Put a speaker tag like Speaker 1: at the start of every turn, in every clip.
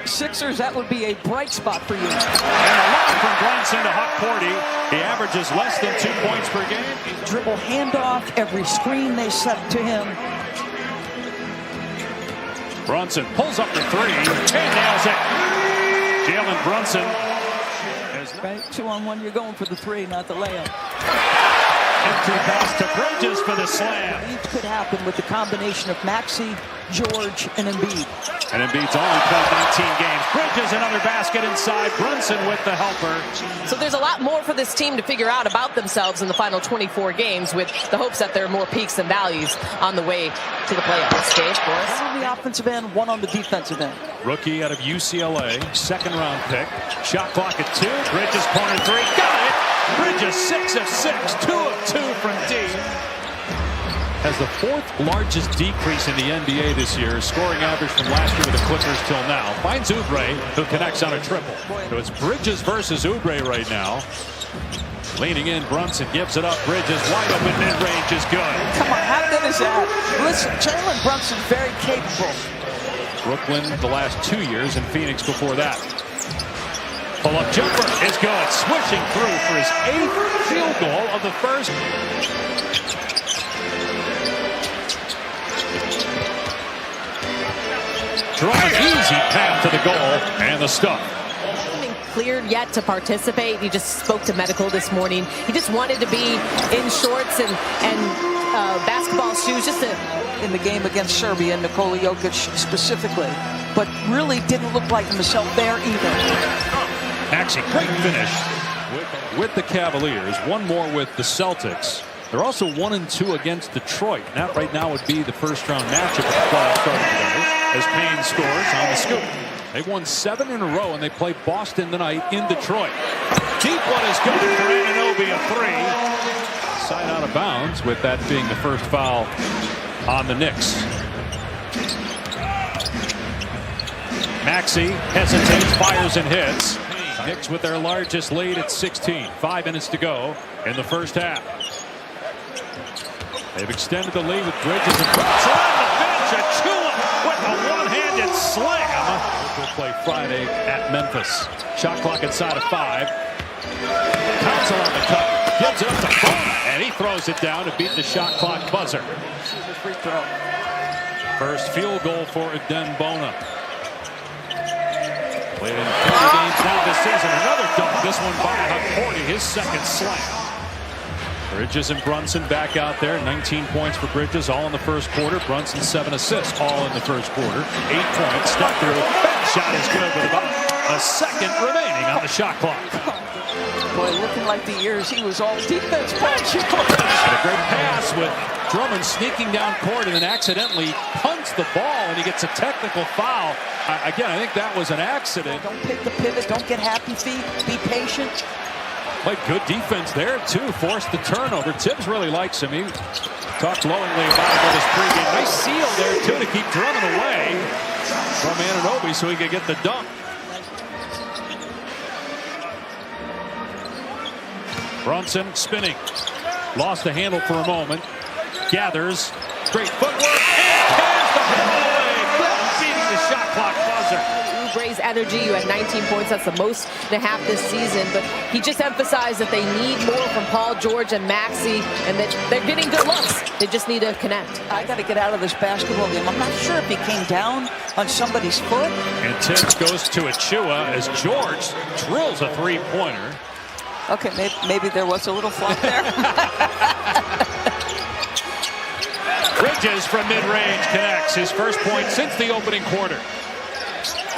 Speaker 1: Sixers, that would be a bright spot for you.
Speaker 2: And a lob from Brunson to Huck Porty. He averages less than 2 points per game.
Speaker 1: Dribble handoff, every screen they set to him.
Speaker 2: Brunson pulls up the three and nails it. Jalen Brunson.
Speaker 1: Right, 2-on-1, you're going for the three, not the layup.
Speaker 2: Empty pass to Bridges for the slam.
Speaker 1: Each could happen with the combination of Maxey, George, and Embiid.
Speaker 2: And Embiid's only played 19 games. Bridges another basket inside. Brunson with the helper.
Speaker 3: So there's a lot more for this team to figure out about themselves in the final 24 games, with the hopes that there are more peaks and valleys on the way to the playoffs. Dave, Boris?
Speaker 1: One on the offensive end, one on the defensive end.
Speaker 2: Rookie out of UCLA, second-round pick. Shot clock at 2. Bridges corner three. Got it! Bridges 6 of 6, 2 of 2 from deep. Has the 4th largest decrease in the NBA this year. Scoring average from last year with the Clippers till now. Finds Oubre, who connects on a triple. So it's Bridges versus Oubre right now. Leaning in, Brunson gives it up. Bridges wide open, mid-range is good.
Speaker 1: Come on, how good is that? Listen, Jalen Brunson's very capable.
Speaker 2: Brooklyn the last 2 years, and Phoenix before that. Pull-up jumper is good. Swishing through for his 8th field goal of the first. Drawing easy path to the goal and the stuff.
Speaker 3: Cleared yet to participate. He just spoke to medical this morning. He just wanted to be in shorts and basketball shoes just to...
Speaker 1: In the game against Serbia, Nikola Jokic specifically, but really didn't look like himself there either.
Speaker 2: Maxey, great finish with the Cavaliers. One more with the Celtics. They're also 1-2 against Detroit. That right now would be the first-round matchup of the playoffs starting today, as Payne scores on the scoop. They've won 7 in a row, and they play Boston tonight in Detroit. Deep one is good for Anunoby, a 3. Side out of bounds, with that being the first foul on the Knicks. Maxey hesitates, fires, and hits. Knicks with their largest lead at 16. 5 minutes to go in the first half. They've extended the lead with Bridges and Brunson on the bench. Achua with a one-handed slam. We'll play Friday at Memphis. Shot clock inside of 5. Council on the cut. Gives it up to Bona, and he throws it down to beat the shot clock buzzer. First field goal for Adem Bona. Played in 30 games now this season. Another dunk. This one by Huck Porty, his second slam. Bridges and Brunson back out there. 19 points for Bridges, all in the first quarter. Brunson 7 assists, all in the first quarter. 8 points, step through. That shot is good with about a second remaining on the shot clock.
Speaker 1: Boy, looking like the years he was all defense.
Speaker 2: And a great pass with Drummond sneaking down court and then accidentally punts the ball, and he gets a technical foul. Again, I think that was an accident.
Speaker 1: Don't pick the pivot. Don't get happy feet. Be patient.
Speaker 2: Played good defense there, too. Forced the turnover. Tibbs really likes him. He talked glowingly about him with his pregame. Nice seal there, too, to keep Drummond away from Anunoby so he could get the dunk. Brunson spinning. Lost the handle for a moment. Gathers. Great footwork. And cast the ball away. Beating the shot clock buzzer.
Speaker 3: Oubre's energy, you had 19 points. That's the most in a half this season. But he just emphasized that they need more from Paul George and Maxey, and that they're getting good looks. They just need to connect.
Speaker 1: I got to get out of this basketball game. I'm not sure if he came down on somebody's foot.
Speaker 2: And Tibbs goes to Achua as George drills a three-pointer.
Speaker 1: Okay, maybe there was a little flop there.
Speaker 2: Bridges from mid-range connects his first point since the opening quarter.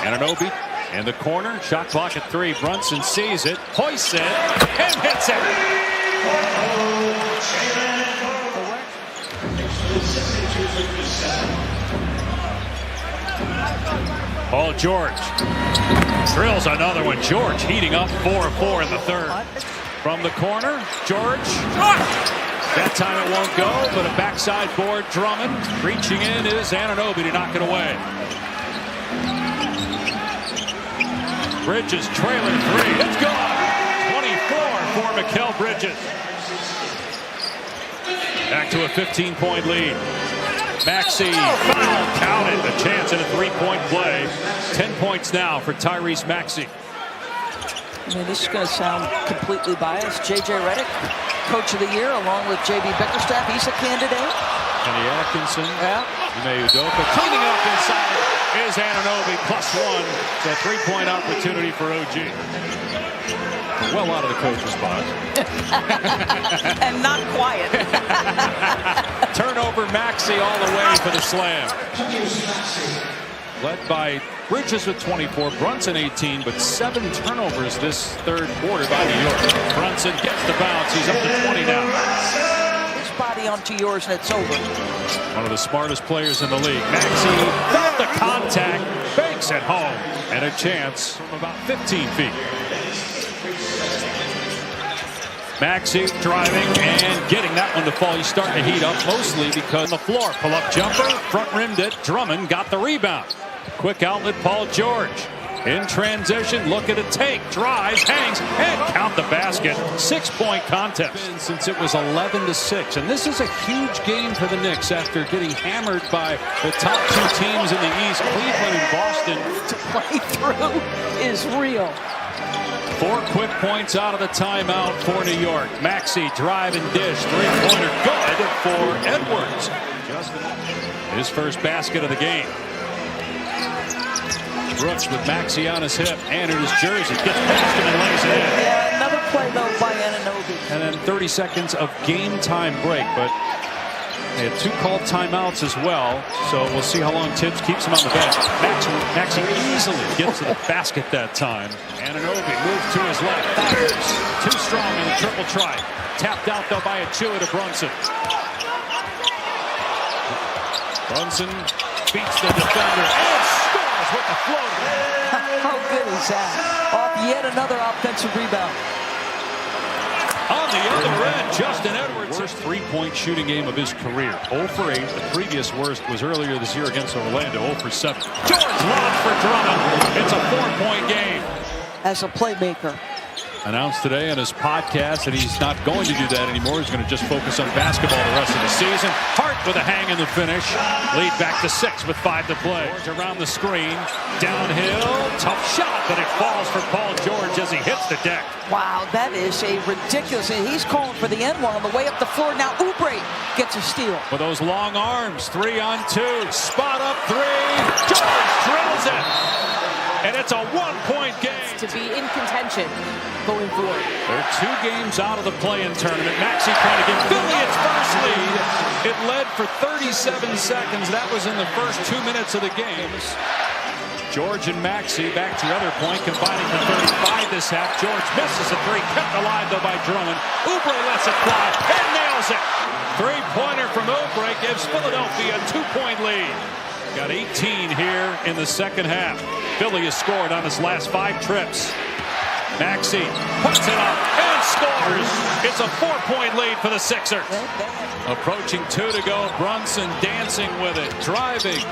Speaker 2: Anunoby in the corner. Shot clock at 3. Brunson sees it, hoists it, and hits it. Paul George drills another one. George heating up 4-4 in the third. From the corner, George. That time it won't go, but a backside board. Drummond reaching in is Anunoby to knock it away. Bridges trailing 3. It's gone. 24 for Mikal Bridges. Back to a 15-point lead. Maxey, foul, counted. A chance at a three-point play. 10 points now for Tyrese Maxey.
Speaker 1: I mean, this is going to sound completely biased. J.J. Redick, Coach of the Year, along with J.B. Bickerstaff. He's a candidate.
Speaker 2: Kenny Atkinson.
Speaker 1: Yeah.
Speaker 2: Ime Udoka cleaning up inside is Anunoby, +1. It's a three-point opportunity for OG. Well out of the coach's box.
Speaker 1: And not quiet.
Speaker 2: Turnover, Maxey all the way for the slam. Led by Bridges with 24, Brunson 18, but 7 turnovers this third quarter by New York. Brunson gets the bounce. He's up to 20 now.
Speaker 1: His body onto yours, and it's over.
Speaker 2: One of the smartest players in the league. Maxey felt the contact, banks at home, and a chance from about 15 feet. Maxey driving and getting that one to fall. He's starting to heat up, mostly because the floor. Pull-up jumper, front rimmed it. Drummond got the rebound. Quick outlet, Paul George. In transition, look at a take. Drives, hangs, and count the basket. 6-point contest. Since it was 11-6. And this is a huge game for the Knicks after getting hammered by the top 2 teams in the East, Cleveland and Boston.
Speaker 1: To play through is real.
Speaker 2: 4 quick points out of the timeout for New York. Maxey drive and dish. Three-pointer good for Edwards. His first basket of the game. Brooks with Maxey on his hip and in his jersey. Gets past him and lays it in.
Speaker 1: Yeah, another play, though, by Anunoby.
Speaker 2: And then 30 seconds of game time break, but they had 2 called timeouts as well, so we'll see how long Tibbs keeps him on the bench. Maxey easily gets to the basket that time. Anunoby moves to his left, fires. Too strong in the triple try. Tapped out, though, by Achua to Brunson. Brunson beats the defender and scores with the floater.
Speaker 1: How good is that? Off yet another offensive rebound.
Speaker 2: On the other end, Justin Edwards. Worst three-point shooting game of his career. 0 for 8. The previous worst was earlier this year against Orlando. 0 for 7. George lob for Drummond. It's a 4-point game.
Speaker 1: As a playmaker.
Speaker 2: Announced today on his podcast that he's not going to do that anymore. He's going to just focus on basketball the rest of the season. Hart with a hang in the finish. Lead back to 6 with 5 to play. George around the screen. Downhill. Tough shot, but it falls for Paul George as he hits the deck.
Speaker 1: Wow, that is a ridiculous. He's calling for the end one on the way up the floor. Now Oubre gets a steal.
Speaker 2: With those long arms. 3-on-2. Spot up 3. George drills it. And it's a 1-point game.
Speaker 3: To be in contention going forward.
Speaker 2: They're 2 games out of the play-in tournament. Maxey trying to give Philly its first lead. It led for 37 seconds. That was in the first 2 minutes of the game. George and Maxey back to the other point, combining for 35 this half. George misses a 3, kept alive though by Drummond. Oubre lets it fly and nails it. 3-pointer from Oubre gives Philadelphia a 2-point lead. Got 18 here in the second half. Philly has scored on his last 5 trips. Maxey puts it up and scores. It's a 4-point lead for the Sixers. Approaching 2 to go. Brunson dancing with it. Driving.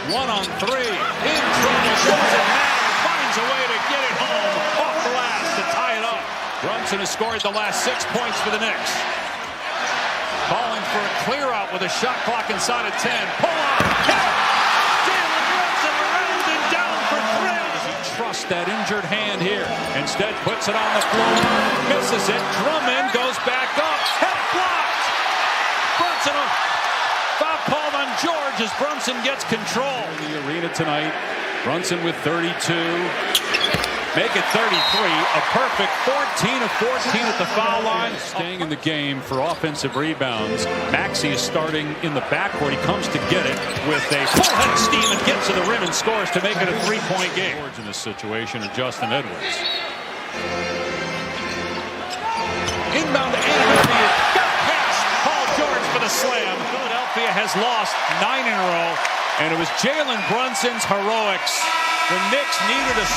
Speaker 2: 1-on-3. In trouble. Doesn't matter. Finds a way to get it home. Off glass to tie it up. Brunson has scored the last 6 points for the Knicks. Calling for a clear out with a shot clock inside of 10. Pull up. Jalen Brunson around and down for 3. Trust that injured hand here. Instead puts it on the floor. Misses it. Drummond goes back up. Head blocked. Brunson. Foul called on George as Brunson gets control. In the arena tonight. Brunson with 32. Make it 33. A perfect 14 of 14 at the foul line. Staying in the game for offensive rebounds. Maxey is starting in the backcourt. He comes to get it with a full head of steam and gets to the rim and scores to make it a 3-point game. In this situation of Justin Edwards. Inbound to Anunoby. Got past Paul George for the slam. Philadelphia has lost 9 in a row, and it was Jalen Brunson's heroics. The Knicks needed a